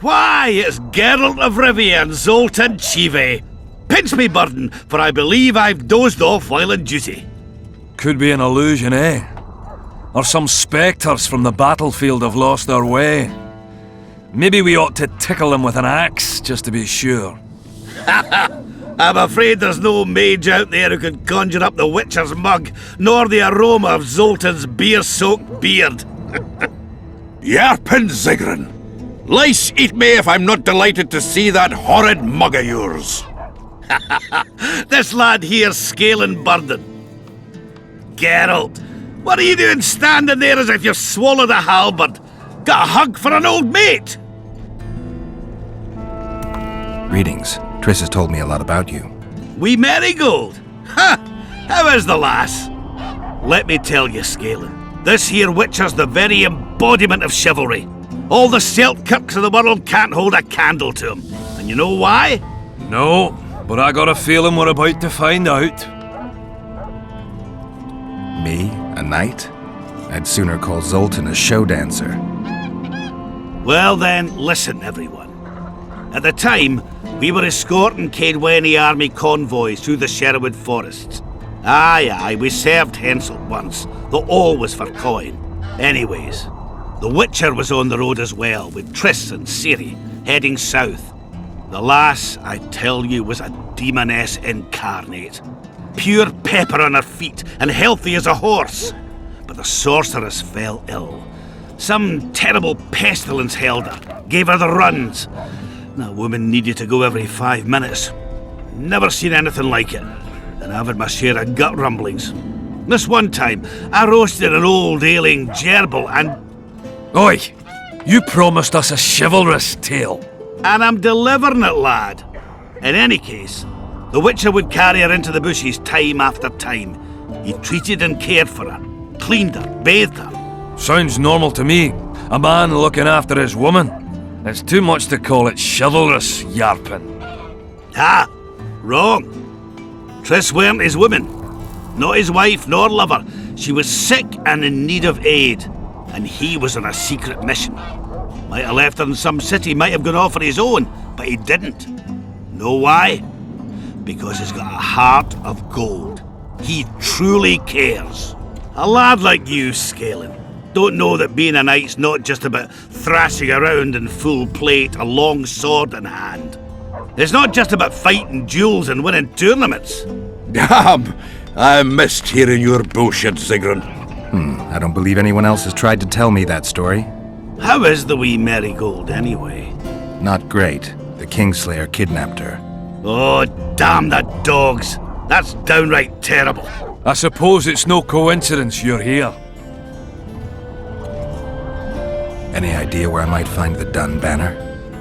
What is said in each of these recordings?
Why, it's Geralt of Rivia and Zoltan Chive. Pinch me, burden, for I believe I've dozed off while on duty. Could be an illusion, eh? Or some spectres from the battlefield have lost their way. Maybe we ought to tickle them with an axe, just to be sure. I'm afraid there's no mage out there who can conjure up the Witcher's mug, nor the aroma of Zoltan's beer-soaked beard. Yarpen, Zigrin! Lice eat me if I'm not delighted to see that horrid mug of yours. This lad here's scaling burden. Geralt, what are you doing standing there as if you've swallowed a halberd? Got a hug for an old mate? Greetings. Triss has told me a lot about you. Wee Marigold? Ha! How is the lass? Let me tell you, Scalen, this here Witcher's the very embodiment of chivalry. All the Selkirks of the world can't hold a candle to him. And you know why? No, but I got a feeling we're about to find out. Me? A knight? I'd sooner call Zoltan a show dancer. Well then, listen everyone. At the time, we were escorting Caedwene army convoys through the Sherwood forests. Aye, we served Henselt once, though all was for coin. Anyways, the Witcher was on the road as well, with Triss and Ciri, heading south. The lass, I tell you, was a demoness incarnate. Pure pepper on her feet, and healthy as a horse. But the sorceress fell ill. Some terrible pestilence held her, gave her the runs. That woman needed to go every 5 minutes. Never seen anything like it. And I've had my share of gut rumblings. This one time, I roasted an old ailing gerbil and... Oi! You promised us a chivalrous tale. And I'm delivering it, lad. In any case, the Witcher would carry her into the bushes time after time. He treated and cared for her, cleaned her, bathed her. Sounds normal to me. A man looking after his woman. It's too much to call it chivalrous, Yarpen. Ah, wrong. Triss weren't his woman. Not his wife nor lover. She was sick and in need of aid. And he was on a secret mission. Might have left her in some city, might have gone off on his own, but he didn't. Know why? Because he's got a heart of gold. He truly cares. A lad like you, Scalen, don't know that being a knight's not just about thrashing around in full plate, a long sword in hand. It's not just about fighting duels and winning tournaments. Damn! I missed hearing your bullshit, Zigrin. I don't believe anyone else has tried to tell me that story. How is the wee Marigold, anyway? Not great. The Kingslayer kidnapped her. Oh, damn the dogs! That's downright terrible. I suppose it's no coincidence you're here. Any idea where I might find the Dun banner?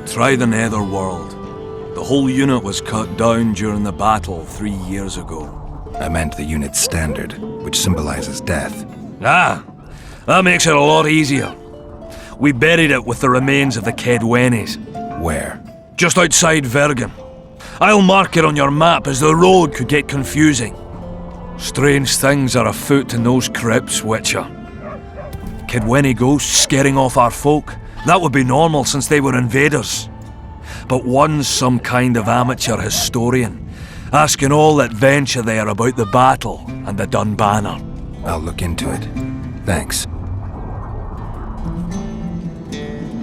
Try the Netherworld. The whole unit was cut down during the battle 3 years ago. I meant the unit's standard, which symbolizes death. Ah, that makes it a lot easier. We buried it with the remains of the Caedwenes. Where? Just outside Vergen. I'll mark it on your map as the road could get confusing. Strange things are afoot in those crypts, Witcher. Caedwene ghosts scaring off our folk. That would be normal since they were invaders. But one's some kind of amateur historian, asking all that venture there about the battle and the Dun banner. I'll look into it. Thanks.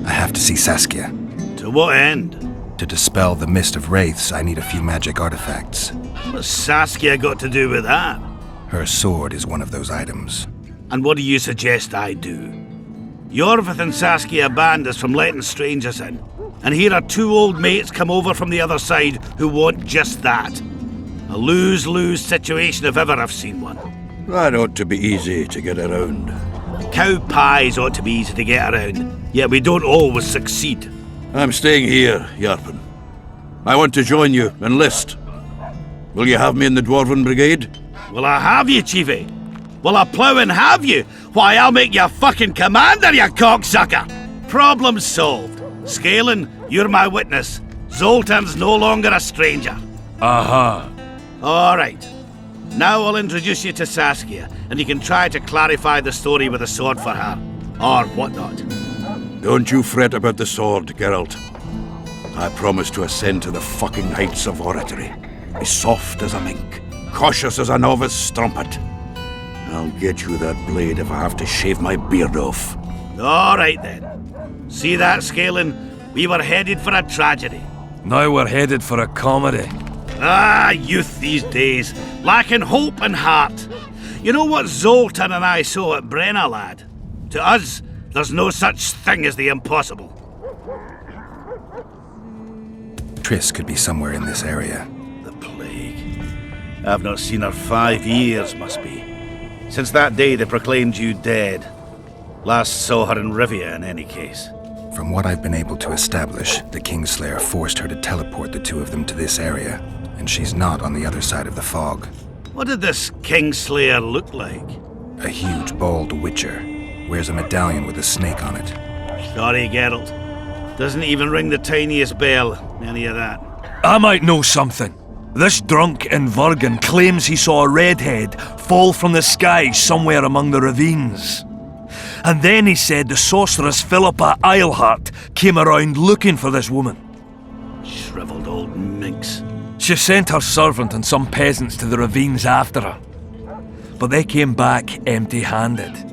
I have to see Saskia. To what end? To dispel the mist of wraiths, I need a few magic artifacts. What's Saskia got to do with that? Her sword is one of those items. And what do you suggest I do? Yorvith and Saskia banned us from letting strangers in. And here are 2 old mates come over from the other side who want just that. A lose-lose situation if ever I've seen one. That ought to be easy to get around. Cow pies ought to be easy to get around, yet we don't always succeed. I'm staying here, Yarpen. I want to join you, enlist. Will you have me in the Dwarven Brigade? Will I have you, Chiefy? Will I plough and have you? Why, I'll make you fucking commander, you cocksucker! Problem solved. Scalen, you're my witness. Zoltan's no longer a stranger. Aha. All right. Now I'll introduce you to Saskia, and you can try to clarify the story with a sword for her. Or whatnot. Don't you fret about the sword, Geralt. I promise to ascend to the fucking heights of oratory. Be soft as a mink, cautious as a novice strumpet. I'll get you that blade if I have to shave my beard off. All right then. See that, Scalen? We were headed for a tragedy. Now we're headed for a comedy. Ah, youth these days, lacking hope and heart. You know what Zoltan and I saw at Brenna, lad? To us, there's no such thing as the impossible. Triss could be somewhere in this area. The plague. I've not seen her 5 years, must be. Since that day they proclaimed you dead. Last saw her in Rivia, in any case. From what I've been able to establish, the Kingslayer forced her to teleport the two of them to this area, and she's not on the other side of the fog. What did this Kingslayer look like? A huge, bald witcher. Wears a medallion with a snake on it. Sorry, Geralt. Doesn't even ring the tiniest bell, any of that. I might know something. This drunk in Vergen claims he saw a redhead fall from the sky somewhere among the ravines. And then he said the sorceress Philippa Eilhart came around looking for this woman. Shriveled old minx. She sent her servant and some peasants to the ravines after her. But they came back empty-handed.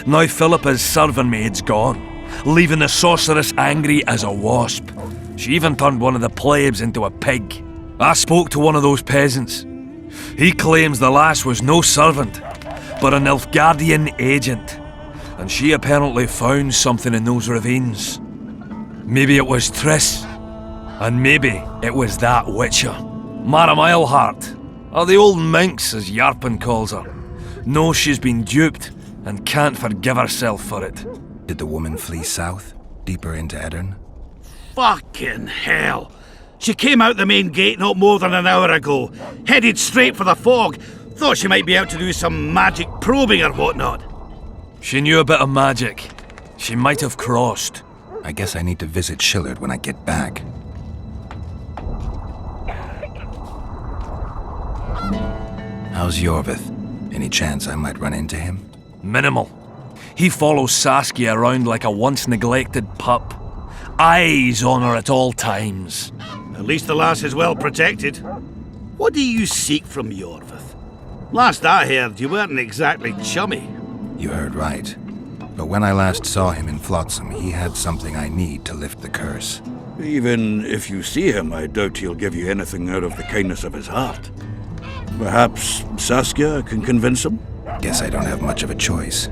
Now Philippa's servant maid's gone, leaving the sorceress angry as a wasp. She even turned one of the plebs into a pig. I spoke to one of those peasants. He claims the lass was no servant, but an Nilfgaardian agent. And she apparently found something in those ravines. Maybe it was Triss. And maybe it was that witcher. Madame Eilhart, or the old minx as Yarpen calls her, knows she's been duped and can't forgive herself for it. Did the woman flee south, deeper into Edirn? Fucking hell! She came out the main gate not more than an hour ago, headed straight for the fog. Thought she might be out to do some magic probing or whatnot. She knew a bit of magic. She might have crossed. I guess I need to visit Shillard when I get back. How's Yorvith? Any chance I might run into him? Minimal. He follows Saskia around like a once-neglected pup. Eyes on her at all times. At least the lass is well protected. What do you seek from Yorvith? Last I heard, you weren't exactly chummy. You heard right. But when I last saw him in Flotsam, he had something I need to lift the curse. Even if you see him, I doubt he'll give you anything out of the kindness of his heart. Perhaps Saskia can convince him? Guess I don't have much of a choice.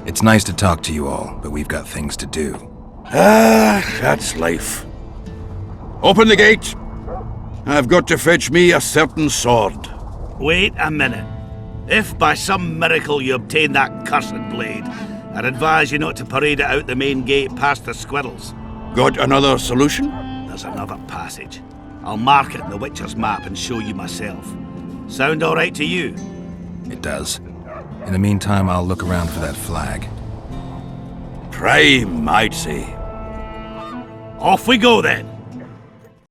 It's nice to talk to you all, but we've got things to do. Ah, that's life. Open the gate! I've got to fetch me a certain sword. Wait a minute. If by some miracle you obtain that cursed blade, I'd advise you not to parade it out the main gate past the squirrels. Got another solution? There's another passage. I'll mark it in the Witcher's map and show you myself. Sound all right to you? It does. In the meantime, I'll look around for that flag. Prime, I'd say. Off we go then.